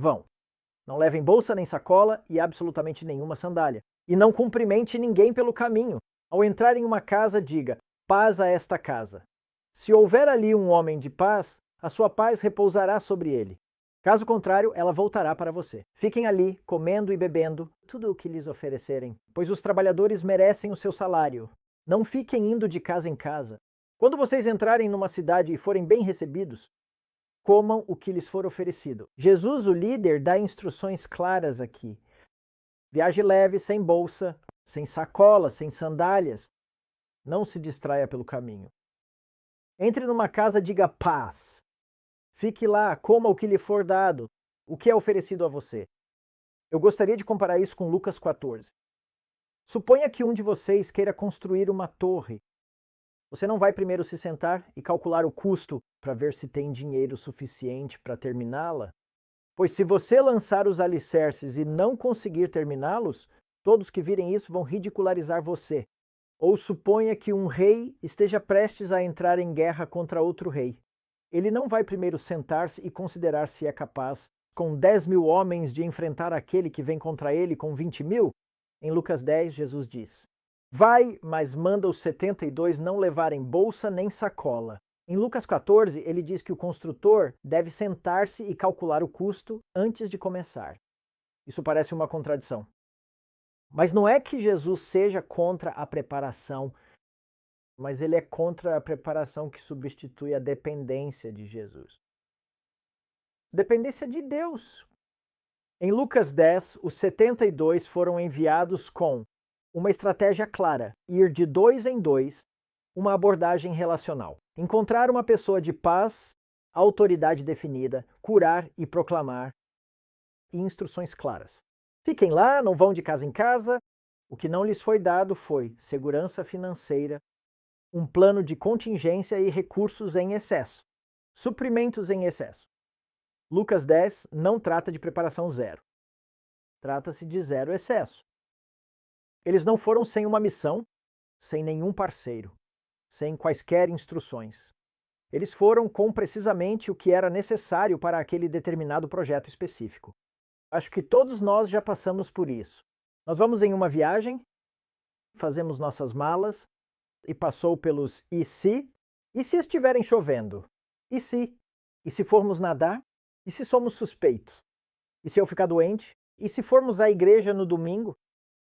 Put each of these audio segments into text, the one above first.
Vão. Não levem bolsa nem sacola e absolutamente nenhuma sandália. E não cumprimente ninguém pelo caminho. Ao entrar em uma casa, diga: paz a esta casa. Se houver ali um homem de paz, a sua paz repousará sobre ele. Caso contrário, ela voltará para você. Fiquem ali, comendo e bebendo, tudo o que lhes oferecerem, pois os trabalhadores merecem o seu salário. Não fiquem indo de casa em casa. Quando vocês entrarem numa cidade e forem bem recebidos, comam o que lhes for oferecido. Jesus, o líder, dá instruções claras aqui. Viaje leve, sem bolsa, sem sacola, sem sandálias. Não se distraia pelo caminho. Entre numa casa, diga paz. Fique lá, coma o que lhe for dado, o que é oferecido a você. Eu gostaria de comparar isso com Lucas 14. Suponha que um de vocês queira construir uma torre. Você não vai primeiro se sentar e calcular o custo para ver se tem dinheiro suficiente para terminá-la? Pois se você lançar os alicerces e não conseguir terminá-los, todos que virem isso vão ridicularizar você. Ou suponha que um rei esteja prestes a entrar em guerra contra outro rei. Ele não vai primeiro sentar-se e considerar se é capaz, com 10.000 homens, de enfrentar aquele que vem contra ele com 20.000? Em Lucas 10, Jesus diz: vai, mas manda os 72 não levarem bolsa nem sacola. Em Lucas 14, ele diz que o construtor deve sentar-se e calcular o custo antes de começar. Isso parece uma contradição. Mas não é que Jesus seja contra a preparação, mas ele é contra a preparação que substitui a dependência de Jesus. Dependência de Deus. Em Lucas 10, os 72 foram enviados com uma estratégia clara: ir de 2 em 2, uma abordagem relacional. Encontrar uma pessoa de paz, autoridade definida, curar e proclamar, e instruções claras. Fiquem lá, não vão de casa em casa. O que não lhes foi dado foi segurança financeira, um plano de contingência e recursos em excesso, suprimentos em excesso. Lucas 10 não trata de preparação zero. Trata-se de zero excesso. Eles não foram sem uma missão, sem nenhum parceiro, sem quaisquer instruções. Eles foram com precisamente o que era necessário para aquele determinado projeto específico. Acho que todos nós já passamos por isso. Nós vamos em uma viagem, fazemos nossas malas e passou pelos e se? E se estiverem chovendo? E se? E se formos nadar? E se somos suspeitos? E se eu ficar doente? E se formos à igreja no domingo?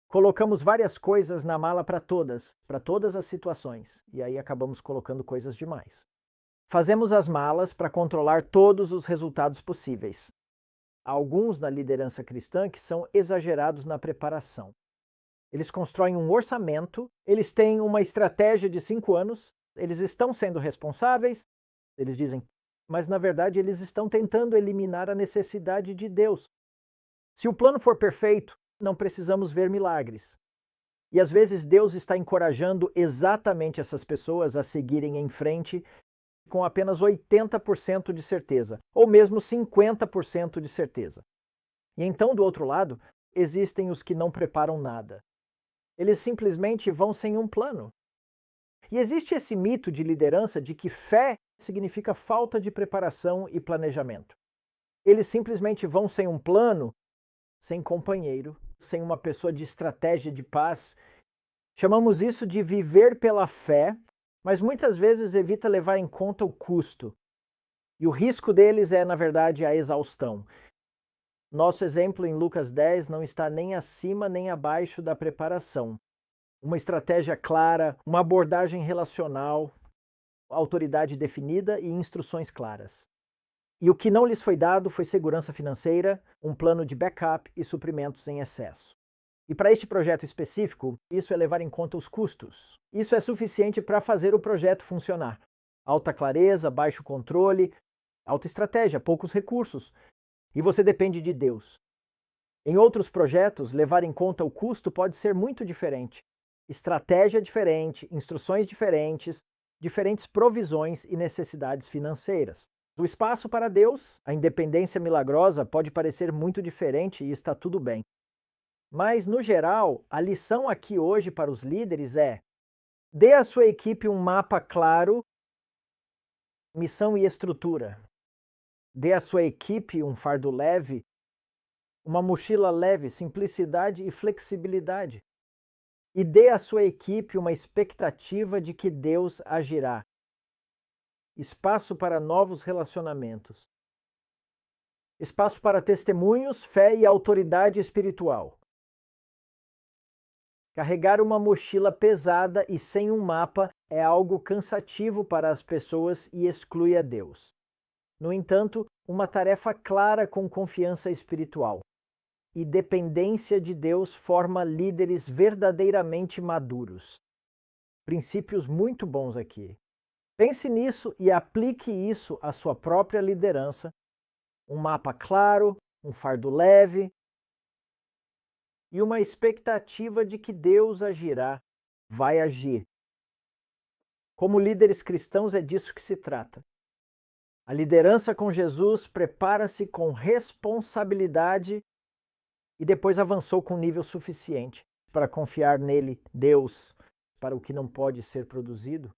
Colocamos várias coisas na mala para todas as situações, e aí acabamos colocando coisas demais. Fazemos as malas para controlar todos os resultados possíveis. Há alguns na liderança cristã que são exagerados na preparação. Eles constroem um orçamento, eles têm uma estratégia de 5 anos, eles estão sendo responsáveis, eles dizem, mas na verdade eles estão tentando eliminar a necessidade de Deus. Se o plano for perfeito, não precisamos ver milagres. E às vezes Deus está encorajando exatamente essas pessoas a seguirem em frente com apenas 80% de certeza, ou mesmo 50% de certeza. E então, do outro lado, existem os que não preparam nada. Eles simplesmente vão sem um plano. E existe esse mito de liderança de que fé significa falta de preparação e planejamento. Eles simplesmente vão sem um plano, sem companheiro, sem uma pessoa de estratégia de paz. Chamamos isso de viver pela fé, mas muitas vezes evita levar em conta o custo. E o risco deles é, na verdade, a exaustão. Nosso exemplo em Lucas 10 não está nem acima nem abaixo da preparação. Uma estratégia clara, uma abordagem relacional, autoridade definida e instruções claras. E o que não lhes foi dado foi segurança financeira, um plano de backup e suprimentos em excesso. E para este projeto específico, isso é levar em conta os custos. Isso é suficiente para fazer o projeto funcionar. Alta clareza, baixo controle, alta estratégia, poucos recursos. E você depende de Deus. Em outros projetos, levar em conta o custo pode ser muito diferente. Estratégia diferente, instruções diferentes, diferentes provisões e necessidades financeiras. Do espaço para Deus, a independência milagrosa pode parecer muito diferente e está tudo bem. Mas, no geral, a lição aqui hoje para os líderes é: dê à sua equipe um mapa claro, missão e estrutura. Dê à sua equipe um fardo leve, Uma mochila leve, simplicidade e flexibilidade. E dê à sua equipe uma expectativa de que Deus agirá. Espaço para novos relacionamentos. Espaço para testemunhos, fé e autoridade espiritual. Carregar uma mochila pesada e sem um mapa é algo cansativo para as pessoas e exclui a Deus. No entanto, uma tarefa clara com confiança espiritual e dependência de Deus forma líderes verdadeiramente maduros. Princípios muito bons aqui. Pense nisso e aplique isso à sua própria liderança. Um mapa claro, um fardo leve e uma expectativa de que Deus agirá, vai agir. Como líderes cristãos é disso que se trata. A liderança com Jesus prepara-se com responsabilidade e depois avançou com nível suficiente para confiar nele, Deus, para o que não pode ser produzido.